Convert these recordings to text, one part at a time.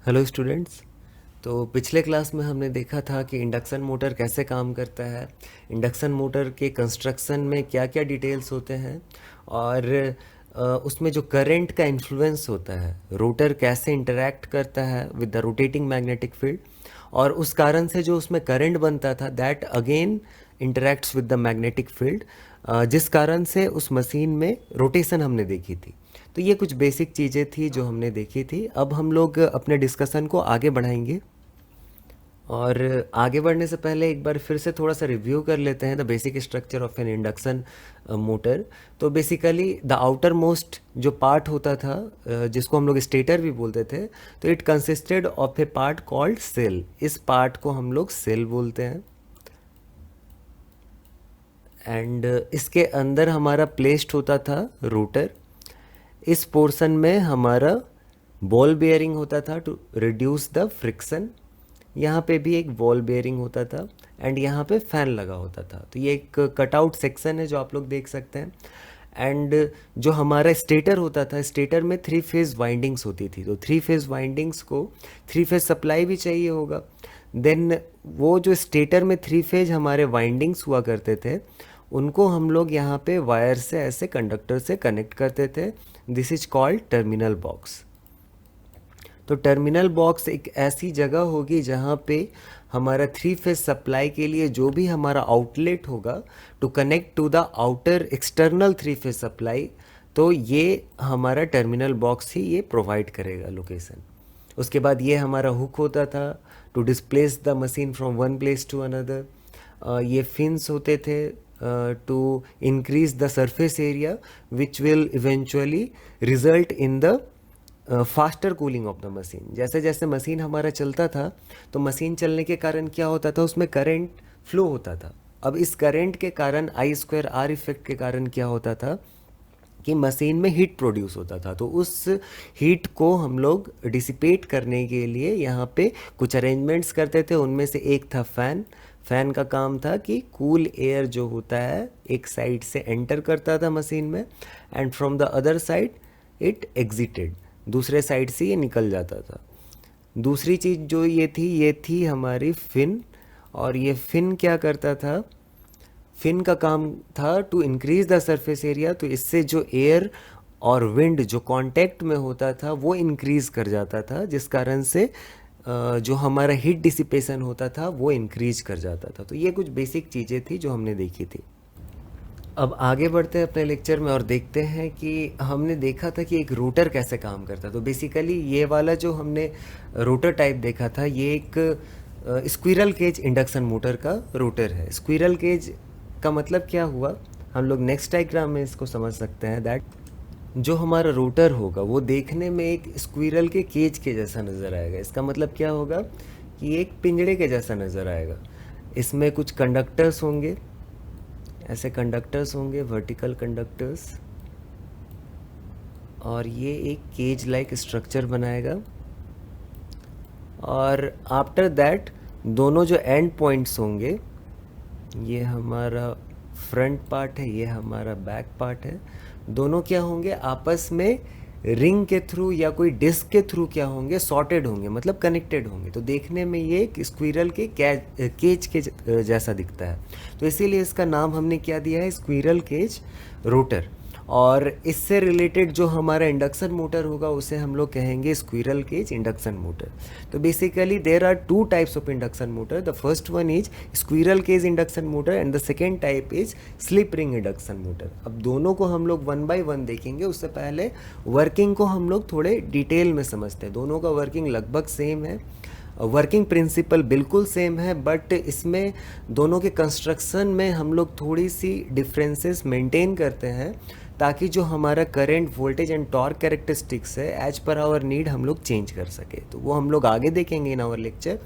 Hello students. तो पिछले class में हमने देखा था कि इंडक्शन मोटर कैसे काम करता है, इंडक्शन मोटर के कंस्ट्रक्शन में क्या क्या डिटेल्स होते हैं और उसमें जो करंट का इन्फ्लुएंस होता है, रोटर कैसे इंटरैक्ट करता है with the rotating magnetic field, और उस कारण से जो उसमें करंट बनता था that again interacts with the magnetic field, जिस कारण से उस मशीन में रोटेशन हमने देखी थी। तो ये कुछ बेसिक चीज़ें थी जो हमने देखी थी। अब हम लोग अपने डिस्कशन को आगे बढ़ाएंगे, और आगे बढ़ने से पहले एक बार फिर से थोड़ा सा रिव्यू कर लेते हैं the basic structure of N induction motor. तो बेसिकली द आउटर मोस्ट जो पार्ट होता था, जिसको हम लोग स्टेटर भी बोलते थे, तो it consisted of a part called cell. इस पार्ट को हम लोग सेल बोलते हैं। एंड इसके अंदर हमारा प्लेस्ड होता था रोटर। इस पोर्शन में हमारा बॉल बेयरिंग होता था टू रिड्यूस द फ्रिक्शन। यहाँ पे भी एक बॉल बेयरिंग होता था एंड यहाँ पे फैन लगा होता था। तो ये एक कटआउट सेक्शन है जो आप लोग देख सकते हैं। एंड जो हमारा स्टेटर होता था, स्टेटर में 3 फेज़ वाइंडिंग्स होती थी। तो 3 फेज़ वाइंडिंग्स को 3 फेज़ सप्लाई भी चाहिए होगा। देन वो जो स्टेटर में 3 फेज़ हमारे वाइंडिंग्स हुआ करते थे, उनको हम लोग यहाँ पे वायर से ऐसे कंडक्टर से कनेक्ट करते थे। This is called terminal box. तो टर्मिनल बॉक्स एक ऐसी जगह होगी जहाँ पे हमारा 3 फेज सप्लाई के लिए जो भी हमारा आउटलेट होगा to connect to the outer external 3 phase supply, तो ये हमारा टर्मिनल बॉक्स ही ये प्रोवाइड करेगा लोकेशन। उसके बाद ये हमारा हुक होता था to displace the machine from one place to another. ये फिन्स होते थे to increase the surface area which will eventually result in the faster cooling of the machine. जैसे जैसे मशीन हमारा चलता था, तो मशीन चलने के कारण क्या होता था, उसमें करंट फ्लो होता था। अब इस करंट के कारण I²R इफेक्ट के कारण क्या होता था कि मशीन में हीट प्रोड्यूस होता था। तो उस हीट को हम लोग डिसिपेट करने के लिए यहाँ पे कुछ अरेंजमेंट्स करते थे। उनमें से एक था फ़ैन। फ़ैन का काम था कि कूल एयर जो होता है एक साइड से एंटर करता था मशीन में and from the other side it exerted, दूसरे साइड से ये निकल जाता था। दूसरी चीज़ जो ये थी हमारी फिन। और ये फिन क्या करता था, फिन का काम था to increase the surface area. तो इससे जो एयर और विंड जो कांटेक्ट में होता था वो इंक्रीज कर जाता था, जिस कारण से जो हमारा हीट डिसिपेशन होता था वो इंक्रीज कर जाता था। तो ये कुछ बेसिक चीज़ें थी जो हमने देखी थी। अब आगे बढ़ते हैं अपने लेक्चर में और देखते हैं कि हमने देखा था कि एक रोटर कैसे काम करता है। तो बेसिकली ये वाला जो हमने रोटर टाइप देखा था, ये एक स्क्विरल केज इंडक्शन मोटर का रोटर है। स्क्विरल केज का मतलब क्या हुआ, हम लोग नेक्स्ट डायग्राम में इसको समझ सकते हैं। दैट जो हमारा रोटर होगा वो देखने में एक स्क्विरल के केज के जैसा नज़र आएगा। इसका मतलब क्या होगा कि एक पिंजड़े के जैसा नज़र आएगा। इसमें कुछ कंडक्टर्स होंगे, ऐसे कंडक्टर्स होंगे, वर्टिकल कंडक्टर्स, और ये एक केज लाइक स्ट्रक्चर बनाएगा। और आफ्टर दैट दोनों जो एंड पॉइंट्स होंगे, ये हमारा फ्रंट पार्ट है, ये हमारा बैक पार्ट है, दोनों क्या होंगे आपस में रिंग के थ्रू या कोई डिस्क के थ्रू क्या होंगे, सॉर्टेड होंगे, मतलब कनेक्टेड होंगे। तो देखने में ये एक स्क्विरल के केज के जैसा दिखता है। तो इसीलिए इसका नाम हमने क्या दिया है, स्क्विरल केज रोटर। और इससे रिलेटेड जो हमारा इंडक्शन मोटर होगा उसे हम लोग कहेंगे स्क्विरल केज इंडक्शन मोटर। तो basically there are 2 types of induction motor. The first one is squirrel cage induction motor and the second type is slip ring induction motor. अब दोनों को हम लोग 1 बाय 1 देखेंगे। उससे पहले वर्किंग को हम लोग थोड़े डिटेल में समझते हैं। दोनों का वर्किंग लगभग सेम है, वर्किंग प्रिंसिपल बिल्कुल सेम है, बट इसमें दोनों के कंस्ट्रक्शन में हम लोग थोड़ी सी डिफरेंसेस मेंटेन करते हैं, ताकि जो हमारा current, voltage and torque characteristics है एज पर आवर नीड हम लोग चेंज कर सके। तो वो हम लोग आगे देखेंगे in our lecture.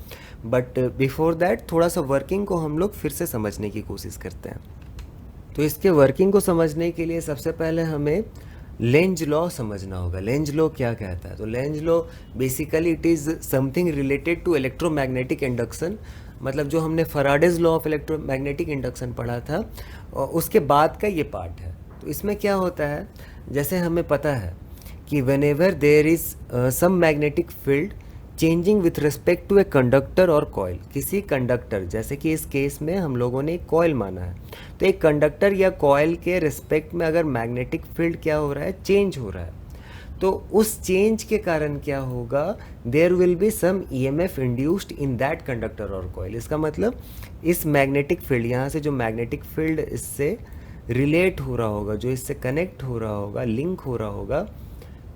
But before that थोड़ा सा वर्किंग को हम लोग फिर से समझने की कोशिश करते हैं। तो इसके वर्किंग को समझने के लिए सबसे पहले हमें लेंज लॉ समझना होगा। लेंज लॉ क्या कहता है, तो Lenz law basically it is something related to electromagnetic induction. मतलब जो हमने Faraday's law of electromagnetic induction पढ़ा था उसके बाद का ये पार्ट है। तो इसमें क्या होता है, जैसे हमें पता है कि whenever there is some magnetic field changing with respect to a conductor और कॉयल, किसी कंडक्टर, जैसे कि इस केस में हम लोगों ने एक कॉयल माना है, तो एक कंडक्टर या कॉयल के रिस्पेक्ट में अगर मैग्नेटिक फील्ड क्या हो रहा है, चेंज हो रहा है, तो उस चेंज के कारण क्या होगा, there will be some EMF induced in that conductor और कॉयल। इसका मतलब इस मैग्नेटिक फील्ड, यहाँ से जो मैग्नेटिक फील्ड इससे रिलेट हो रहा होगा, जो इससे कनेक्ट हो रहा होगा, लिंक हो रहा होगा,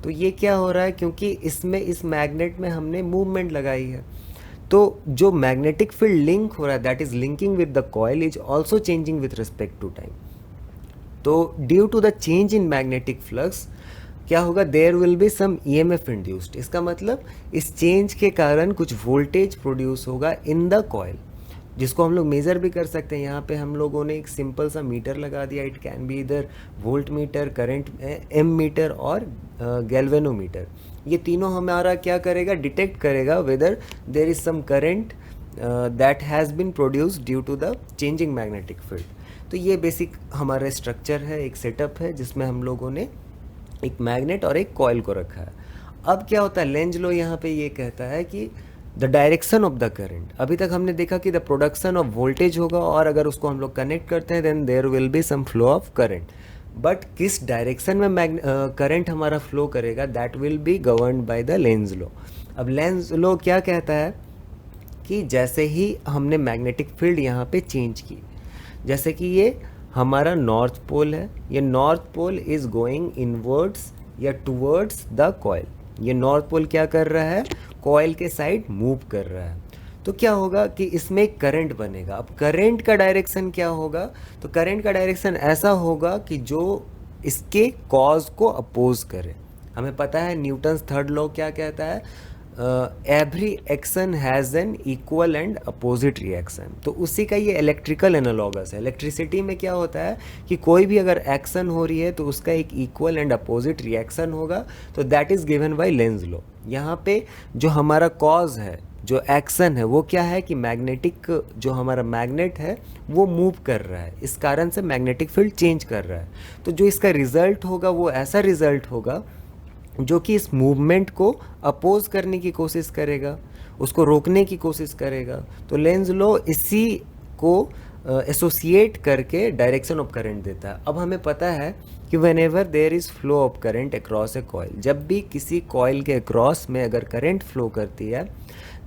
तो ये क्या हो रहा है, क्योंकि इसमें इस मैग्नेट में हमने मूवमेंट लगाई है, तो जो मैग्नेटिक फील्ड लिंक हो रहा है, that is linking with the coil, is also changing with respect to time. तो due to the change in magnetic flux क्या होगा, there will be some EMF induced. इसका मतलब इस चेंज के कारण कुछ वोल्टेज प्रोड्यूस होगा इन द कॉयल, जिसको हम लोग मेज़र भी कर सकते हैं। यहाँ पे हम लोगों ने एक सिंपल सा मीटर लगा दिया, इट कैन बी इधर voltmeter, current ammeter और गैल्वेनोमीटर। ये तीनों हमारा क्या करेगा, डिटेक्ट करेगा whether there is some current that has been produced due to the changing magnetic field. तो ये बेसिक हमारा स्ट्रक्चर है, एक सेटअप है जिसमें हम लोगों ने एक मैग्नेट और एक कॉयल को रखा है। अब क्या होता है, लेंज लॉ यहाँ पे ये कहता है कि the direction of the current, अभी तक हमने देखा कि द प्रोडक्शन ऑफ वोल्टेज होगा और अगर उसको हम लोग कनेक्ट करते हैं then there will be some flow of current, but किस डायरेक्शन में करंट हमारा फ्लो करेगा, that will be governed by the Lenz law. अब लेंज लॉ क्या कहता है कि जैसे ही हमने मैग्नेटिक फील्ड यहाँ पे चेंज की, जैसे कि ये हमारा नॉर्थ पोल है, ये north pole is going inwards या टूवर्ड्स द कॉयल, ये नॉर्थ पोल क्या कर रहा है, कॉयल के साइड मूव कर रहा है, तो क्या होगा कि इसमें एक करंट बनेगा। अब करंट का डायरेक्शन क्या होगा, तो करंट का डायरेक्शन ऐसा होगा कि जो इसके कॉज को अपोज करे। हमें पता है न्यूटन्स थर्ड लॉ क्या कहता है, every action has an equal and opposite reaction. तो उसी का ये इलेक्ट्रिकल एनालॉगस है। इलेक्ट्रिसिटी में क्या होता है कि कोई भी अगर एक्शन हो रही है तो उसका एक इक्वल एंड अपोजिट रिएक्शन होगा, तो that is given by Lenz law. यहाँ पे जो हमारा कॉज है, जो एक्शन है, वो क्या है कि मैग्नेटिक, जो हमारा मैग्नेट है वो मूव कर रहा है, इस कारण से मैग्नेटिक फील्ड चेंज कर रहा है। तो जो इसका रिजल्ट होगा वो ऐसा रिजल्ट होगा जो कि इस मूवमेंट को अपोज करने की कोशिश करेगा, उसको रोकने की कोशिश करेगा। तो लेंज लॉ इसी को एसोसिएट करके डायरेक्शन ऑफ करंट देता है। अब हमें पता है कि whenever there is flow of current across a coil, जब भी किसी कॉइल के अक्रॉस में अगर करंट फ्लो करती है,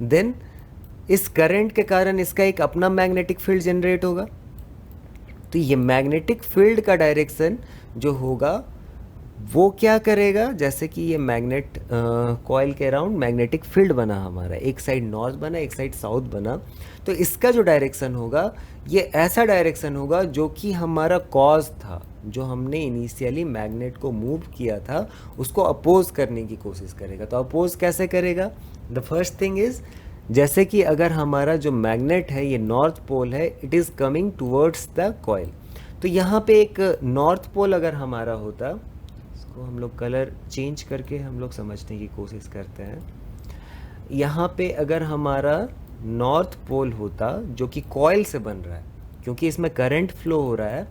देन इस करंट के कारण इसका एक अपना मैग्नेटिक फील्ड जनरेट होगा। तो ये मैग्नेटिक फील्ड का डायरेक्शन जो होगा वो क्या करेगा, जैसे कि ये मैग्नेट कॉइल के अराउंड मैग्नेटिक फील्ड बना हमारा, एक साइड नॉर्थ बना, एक साइड साउथ बना, तो इसका जो डायरेक्शन होगा ये ऐसा डायरेक्शन होगा जो कि हमारा कॉज था, जो हमने इनिशियली मैग्नेट को मूव किया था उसको अपोज करने की कोशिश करेगा। तो अपोज कैसे करेगा, द फर्स्ट थिंग इज, जैसे कि अगर हमारा जो मैग्नेट है ये नॉर्थ पोल है, it is coming towards the coil, तो यहाँ पे एक नॉर्थ पोल अगर हमारा होता, इसको हम लोग कलर चेंज करके हम लोग समझने की कोशिश करते हैं। यहाँ पे अगर हमारा नॉर्थ पोल होता जो कि कॉइल से बन रहा है, क्योंकि इसमें करंट फ्लो हो रहा है,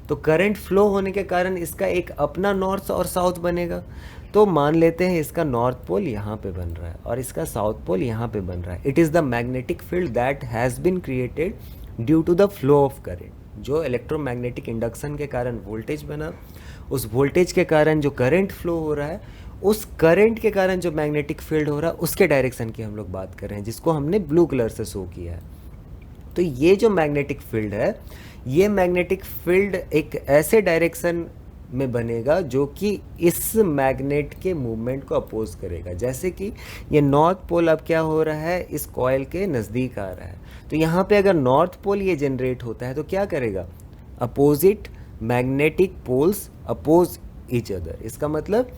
तो करंट फ्लो होने के कारण इसका एक अपना नॉर्थ और साउथ बनेगा। तो मान लेते हैं इसका नॉर्थ पोल यहाँ पे बन रहा है और इसका साउथ पोल यहाँ पे बन रहा है। It is the magnetic field that has been created due to the flow of current, जो इलेक्ट्रोमैग्नेटिक इंडक्शन के कारण वोल्टेज बना, उस वोल्टेज के कारण जो करंट फ्लो हो रहा है, उस करंट के कारण जो मैग्नेटिक फील्ड हो रहा है, उसके डायरेक्शन की हम लोग बात कर रहे हैं, जिसको हमने ब्लू कलर से शो किया है। तो ये जो मैग्नेटिक फील्ड है, ये मैग्नेटिक फील्ड एक ऐसे डायरेक्शन में बनेगा जो कि इस मैग्नेट के मूवमेंट को अपोज करेगा। जैसे कि ये नॉर्थ पोल अब क्या हो रहा है, इस कॉइल के नज़दीक आ रहा है, तो यहाँ पे अगर नॉर्थ पोल ये जनरेट होता है तो क्या करेगा, opposite magnetic poles oppose each other. इसका मतलब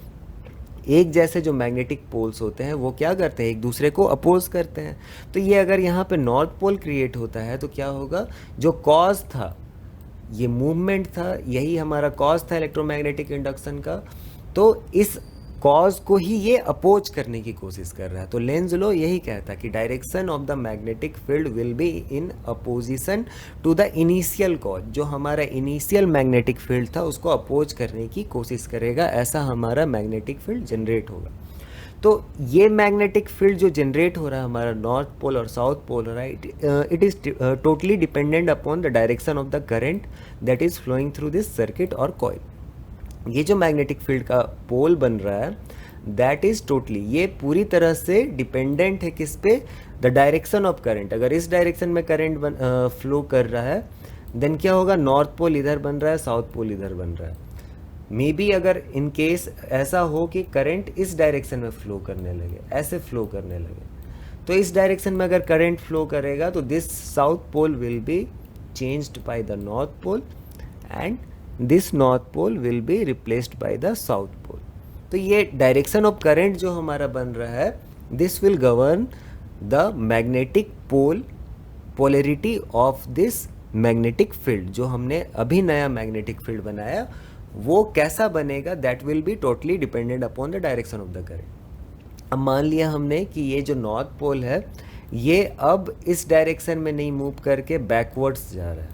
एक जैसे जो मैग्नेटिक पोल्स होते हैं वो क्या करते हैं, एक दूसरे को अपोज करते हैं। तो ये अगर यहाँ पे नॉर्थ पोल क्रिएट होता है तो क्या होगा, जो कॉज था, ये मूवमेंट था, यही हमारा कॉज था इलेक्ट्रोमैग्नेटिक इंडक्शन का, तो इस कॉज को ही ये अपोज करने की कोशिश कर रहा है। तो लेंज लॉ यही कहता है कि direction of the magnetic field will be in opposition to the initial cause, जो हमारा इनिशियल मैग्नेटिक फील्ड था उसको अपोज करने की कोशिश करेगा, ऐसा हमारा मैग्नेटिक फील्ड जनरेट होगा। तो ये मैग्नेटिक फील्ड जो जनरेट हो रहा है हमारा नॉर्थ पोल और साउथ पोल हो रहा है, it is totally dependent upon the direction of the current that is flowing through this circuit और कॉइल। ये जो मैग्नेटिक फील्ड का पोल बन रहा है दैट इज़ टोटली, ये पूरी तरह से डिपेंडेंट है किस पे, द डायरेक्शन ऑफ करंट। अगर इस डायरेक्शन में करंट फ्लो कर रहा है देन क्या होगा, नॉर्थ पोल इधर बन रहा है, साउथ पोल इधर बन रहा है। मे बी अगर इन केस ऐसा हो कि करंट इस डायरेक्शन में फ्लो करने लगे, ऐसे फ्लो करने लगे, तो इस डायरेक्शन में अगर करंट फ्लो करेगा तो this south pole will be changed by the north pole and this north pole will be replaced by the south pole. तो ये डायरेक्शन ऑफ करंट जो हमारा बन रहा है this will govern the magnetic polarity of this magnetic field. जो हमने अभी नया मैग्नेटिक फील्ड बनाया वो कैसा बनेगा, that will be totally dependent upon the direction of the current. अब मान लिया हमने कि ये जो नॉर्थ पोल है ये अब इस डायरेक्शन में नहीं मूव करके बैकवर्ड्स जा रहा है,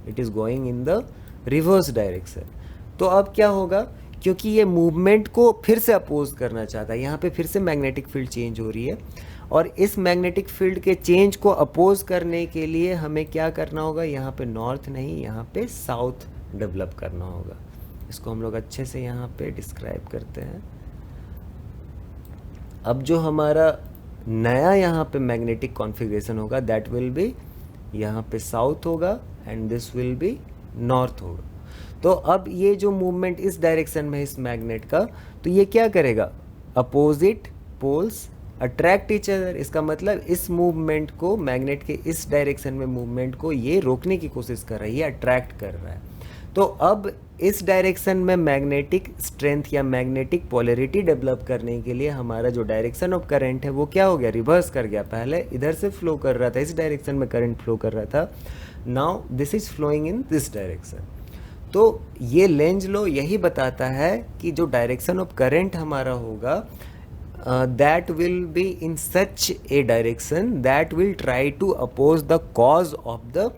it is going in the reverse direction. तो अब क्या होगा, क्योंकि ये मूवमेंट को फिर से अपोज करना चाहता है, यहाँ पे फिर से मैग्नेटिक फील्ड चेंज हो रही है, और इस मैग्नेटिक फील्ड के चेंज को अपोज करने के लिए हमें क्या करना होगा, यहाँ पे नॉर्थ नहीं यहाँ पे साउथ डेवलप करना होगा। इसको हम लोग अच्छे से यहाँ पे डिस्क्राइब करते हैं। अब जो हमारा नया यहाँ पे मैग्नेटिक कॉन्फ़िगरेशन होगा दैट विल बी, यहाँ पे साउथ होगा and this will B north होगा। तो अब ये जो मूवमेंट इस डायरेक्शन में इस मैग्नेट का, तो ये क्या करेगा, opposite poles attract each other. इसका मतलब इस मूवमेंट को, मैग्नेट के इस डायरेक्शन में मूवमेंट को ये रोकने की कोशिश कर रहा है, ये अट्रैक्ट कर रहा है। तो अब इस डायरेक्शन में मैग्नेटिक स्ट्रेंथ या मैग्नेटिक पोलैरिटी डेवलप करने के लिए हमारा जो डायरेक्शन ऑफ करंट है वो क्या हो गया, रिवर्स कर गया। पहले इधर से फ्लो कर रहा था, इस डायरेक्शन में करंट फ्लो कर रहा था, now this is flowing in this direction. तो ये लेंज लॉ यही बताता है कि जो डायरेक्शन ऑफ करंट हमारा होगा that will be in such a direction that will try to oppose the cause of the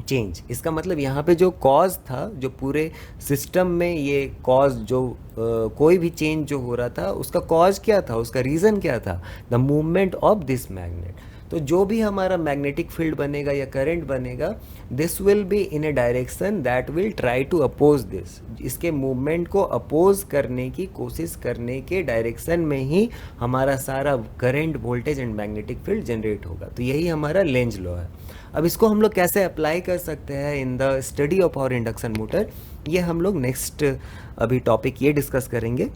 change. इसका मतलब यहाँ पे जो कॉज था, जो पूरे सिस्टम में ये कॉज जो कोई भी चेंज जो हो रहा था उसका कॉज क्या था, उसका रीज़न क्या था, the movement of this magnet. तो जो भी हमारा मैग्नेटिक फील्ड बनेगा या करंट बनेगा this will be in a direction that will try to oppose this. इसके मूवमेंट को अपोज करने की कोशिश करने के डायरेक्शन में ही हमारा सारा current, voltage and magnetic field generate होगा। तो यही हमारा लेंज लॉ है। अब इसको हम लोग कैसे अप्लाई कर सकते हैं in the study of our induction motor, ये हम लोग नेक्स्ट अभी टॉपिक ये डिस्कस करेंगे।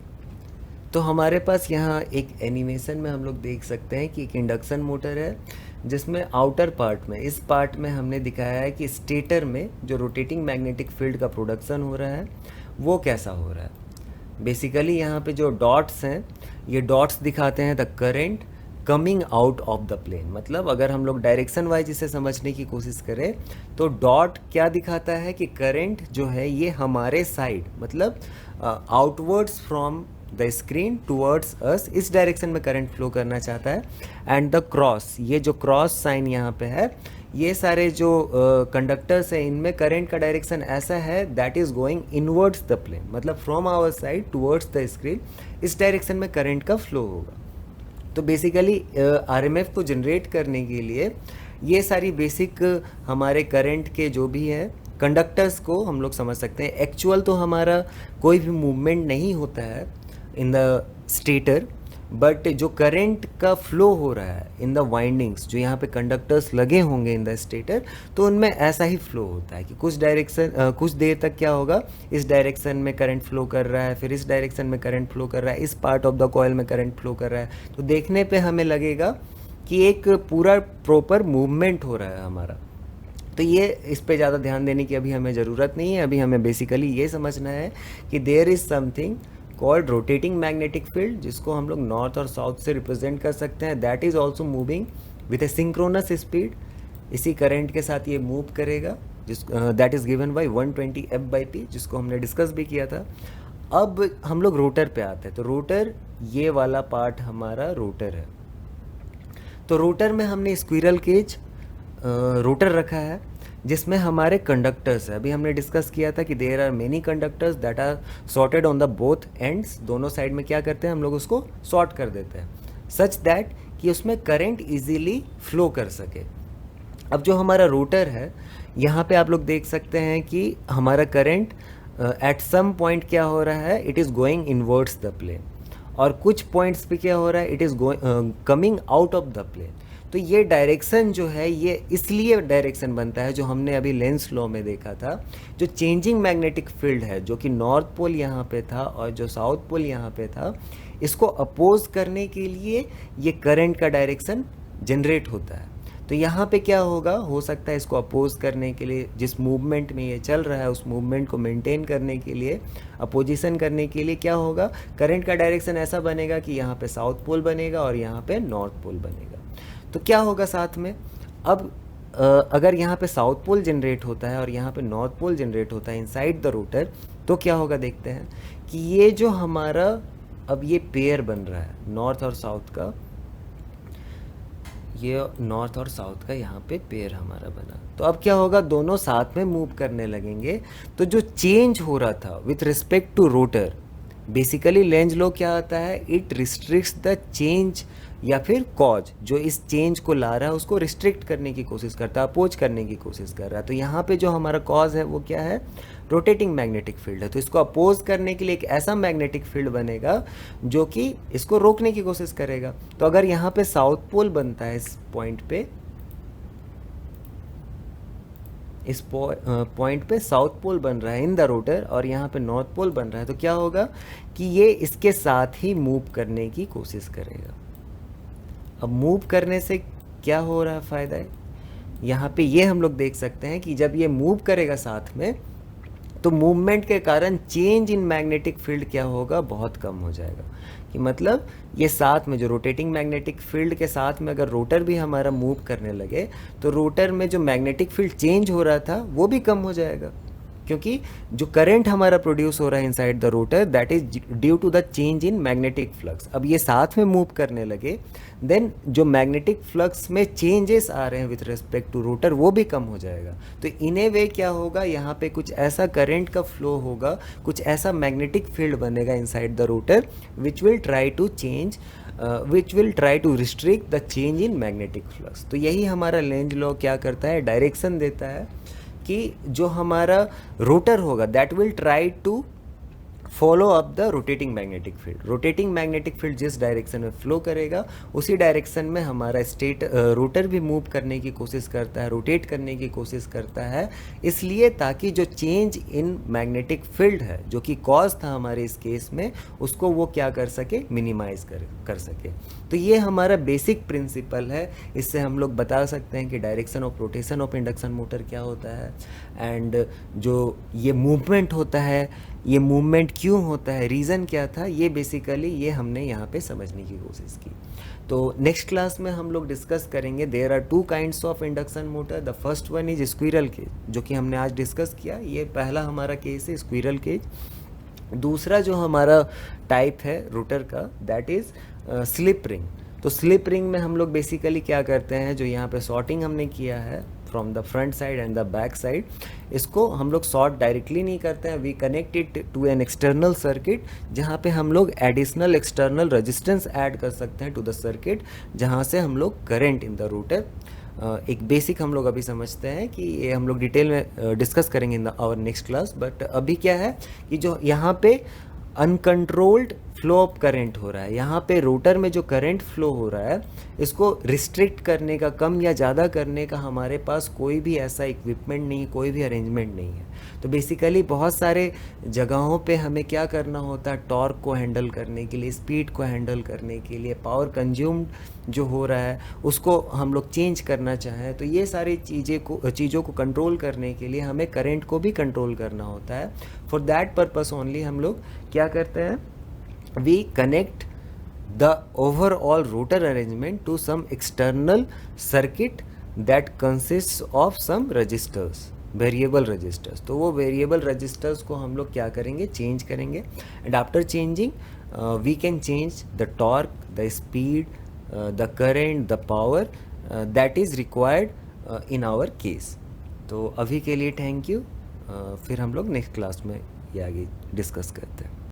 तो हमारे पास यहाँ एक एनिमेशन में हम लोग देख सकते हैं कि एक इंडक्शन मोटर है जिसमें आउटर पार्ट में, इस पार्ट में हमने दिखाया है कि स्टेटर में जो रोटेटिंग मैग्नेटिक फील्ड का प्रोडक्शन हो रहा है वो कैसा हो रहा है। बेसिकली यहाँ पे जो डॉट्स हैं ये डॉट्स दिखाते हैं the current coming out of the plane. मतलब अगर हम लोग डायरेक्शन वाइज इसे समझने की कोशिश करें तो डॉट क्या दिखाता है कि करंट जो है ये हमारे साइड, मतलब outwards from the screen towards us, इस डायरेक्शन में करंट फ्लो करना चाहता है। एंड द क्रॉस, ये जो क्रॉस साइन यहाँ पे है, ये सारे जो कंडक्टर्स हैं इनमें करंट का डायरेक्शन ऐसा है that is going inwards the plane, मतलब from our side towards the screen, इस डायरेक्शन में करंट का फ्लो होगा। तो बेसिकली आरएमएफ को जनरेट करने के लिए ये सारी बेसिक हमारे करंट के जो भी है कंडक्टर्स को हम लोग समझ सकते हैं। एक्चुअल तो हमारा कोई भी मूवमेंट नहीं होता है इन द स्टेटर, बट जो करंट का फ्लो हो रहा है इन द वाइंडिंग्स, जो यहाँ पे कंडक्टर्स लगे होंगे इन द स्टेटर, तो उनमें ऐसा ही फ्लो होता है कि कुछ देर तक क्या होगा, इस डायरेक्शन में करंट फ्लो कर रहा है, फिर इस डायरेक्शन में करंट फ्लो कर रहा है, इस पार्ट ऑफ द कॉइल में करंट फ्लो कर रहा है। तो देखने पे हमें लगेगा कि एक पूरा प्रॉपर मूवमेंट हो रहा है हमारा। तो ये इस पे ज़्यादा ध्यान देने की अभी हमें ज़रूरत नहीं है। अभी हमें बेसिकली ये समझना है कि there is something called rotating magnetic field, जिसको हम लोग नॉर्थ और साउथ से रिप्रेजेंट कर सकते हैं, that is also moving with a synchronous speed. इसी करंट के साथ ये मूव करेगा, जिस that is given by 120 F/P, जिसको हमने डिस्कस भी किया था। अब हम लोग रोटर पे आते हैं। तो रोटर, ये वाला पार्ट हमारा रोटर है। तो रोटर में हमने स्क्विरल केज रोटर रखा है। जिसमें हमारे कंडक्टर्स है। अभी हमने डिस्कस किया था कि there are many conductors that are sorted on the both ends, दोनों साइड में क्या करते हैं हम लोग उसको सॉर्ट कर देते हैं सच दैट कि उसमें करंट इजीली फ्लो कर सके। अब जो हमारा रोटर है, यहाँ पे आप लोग देख सकते हैं कि हमारा करंट एट सम पॉइंट क्या हो रहा है, it is going inwards the plane, और कुछ पॉइंट्स पे क्या हो रहा है, it is going coming out of the plane. तो ये डायरेक्शन जो है ये इसलिए डायरेक्शन बनता है जो हमने अभी लेंस लॉ में देखा था, जो चेंजिंग मैग्नेटिक फील्ड है जो कि नॉर्थ पोल यहाँ पे था और जो साउथ पोल यहाँ पे था, इसको अपोज करने के लिए ये करंट का डायरेक्शन जनरेट होता है। तो यहाँ पे क्या होगा, हो सकता है इसको अपोज करने के लिए, जिस मूवमेंट में ये चल रहा है उस मूवमेंट को मेंटेन करने के लिए, अपोजिशन करने के लिए क्या होगा, करंट का डायरेक्शन ऐसा बनेगा कि यहाँ पे साउथ पोल बनेगा और यहाँ पे नॉर्थ पोल बनेगा। तो क्या होगा साथ में, अब अगर यहाँ पे साउथ पोल जनरेट होता है और यहाँ पे नॉर्थ पोल जनरेट होता है इनसाइड द रोटर, तो क्या होगा देखते हैं कि ये जो हमारा अब ये पेयर बन रहा है नॉर्थ और साउथ का, ये नॉर्थ और साउथ का यहाँ पे पेयर हमारा बना। तो अब क्या होगा, दोनों साथ में मूव करने लगेंगे। तो जो चेंज हो रहा था with respect to rotor, basically Lenz law क्या आता है, इट रिस्ट्रिक्ट्स द चेंज या फिर कॉज, जो इस चेंज को ला रहा है उसको रिस्ट्रिक्ट करने की कोशिश करता है, अपोज करने की कोशिश कर रहा है। तो यहाँ पे जो हमारा कॉज है वो क्या है, रोटेटिंग मैग्नेटिक फील्ड है। तो इसको अपोज करने के लिए एक ऐसा मैग्नेटिक फील्ड बनेगा जो कि इसको रोकने की कोशिश करेगा। तो अगर यहाँ पे साउथ पोल बनता है इस पॉइंट पे, इस पॉइंट पे साउथ पोल बन रहा है इन द रोटर और यहाँ पे नॉर्थ पोल बन रहा है, तो क्या होगा कि ये इसके साथ ही मूव करने की कोशिश करेगा। अब मूव करने से क्या हो रहा है फ़ायदा है, यहाँ पे ये हम लोग देख सकते हैं कि जब ये मूव करेगा साथ में, तो मूवमेंट के कारण चेंज इन मैग्नेटिक फील्ड क्या होगा, बहुत कम हो जाएगा। कि मतलब ये साथ में जो रोटेटिंग मैग्नेटिक फील्ड के साथ में अगर रोटर भी हमारा मूव करने लगे, तो रोटर में जो मैग्नेटिक फील्ड चेंज हो रहा था वो भी कम हो जाएगा, क्योंकि जो करंट हमारा प्रोड्यूस हो रहा है inside the rotor, that is due to the change in magnetic flux. अब ये साथ में मूव करने लगे, देन जो मैग्नेटिक फ्लक्स में चेंजेस आ रहे हैं विथ रिस्पेक्ट टू रोटर वो भी कम हो जाएगा। तो इन ए वे क्या होगा, यहाँ पे कुछ ऐसा करंट का फ्लो होगा, कुछ ऐसा मैग्नेटिक फील्ड बनेगा inside the rotor which will try to change, which will try to restrict the change in magnetic flux. तो यही हमारा लेंज लॉ क्या करता है, डायरेक्शन देता है कि जो हमारा रोटर होगा that will try to follow up the rotating magnetic field. Rotating magnetic field जिस डायरेक्शन में फ्लो करेगा उसी डायरेक्शन में हमारा रोटर भी मूव करने की कोशिश करता है, रोटेट करने की कोशिश करता है, इसलिए ताकि जो चेंज इन मैग्नेटिक फील्ड है जो कि कॉज था हमारे इस केस में, उसको वो क्या कर सके, मिनिमाइज कर सके। तो ये हमारा बेसिक प्रिंसिपल है। इससे हम लोग बता सकते हैं कि direction of rotation of induction motor क्या होता है, एंड जो ये मूवमेंट होता है, ये मूवमेंट क्यों होता है, रीज़न क्या था, ये बेसिकली ये हमने यहाँ पे समझने की कोशिश की। तो नेक्स्ट क्लास में हम लोग डिस्कस करेंगे, there are two kinds of induction motor. The first one is squirrel cage, जो कि हमने आज डिस्कस किया, ये पहला हमारा केस है स्क्विरल केज। दूसरा जो हमारा टाइप है रोटर का, दैट इज़ स्लिप रिंग। तो स्लिप रिंग में हम लोग बेसिकली क्या करते हैं, जो यहाँ पे शॉर्टिंग हमने किया है from the front side and the back side, इसको हम लोग शॉर्ट डायरेक्टली नहीं करते हैं, we connect it to an external circuit, जहाँ पे हम लोग एडिशनल एक्सटर्नल रेजिस्टेंस ऐड कर सकते हैं टू द सर्किट, जहाँ से हम लोग करंट इन द रोटर, एक बेसिक हम लोग अभी समझते हैं कि ये हम लोग डिटेल में डिस्कस करेंगे in our next class. But अभी क्या है कि जो यहाँ पे अनकंट्रोल्ड फ्लो ऑफ करंट हो रहा है, यहाँ पे रोटर में जो करंट फ्लो हो रहा है इसको रिस्ट्रिक्ट करने का, कम या ज़्यादा करने का हमारे पास कोई भी ऐसा इक्विपमेंट नहीं, कोई भी अरेंजमेंट नहीं है। तो बेसिकली बहुत सारे जगहों पे हमें क्या करना होता है, टॉर्क को हैंडल करने के लिए, स्पीड को हैंडल करने के लिए, पावर कंज्यूम्ड जो हो रहा है उसको हम लोग चेंज करना चाहें, तो ये सारी चीज़ों को कंट्रोल करने के लिए हमें करंट को भी कंट्रोल करना होता है। फॉर दैट पर्पस ओनली हम लोग क्या करते हैं, we connect the overall rotor arrangement to some external circuit that consists of some resistors, variable resistors. तो वो वेरिएबल रजिस्टर्स को हम लोग क्या करेंगे, चेंज करेंगे, and after changing we can change the torque, the speed, the current, the power that is required in our case. तो अभी के लिए थैंक यू। फिर हम लोग नेक्स्ट क्लास में ये आगे डिस्कस करते हैं।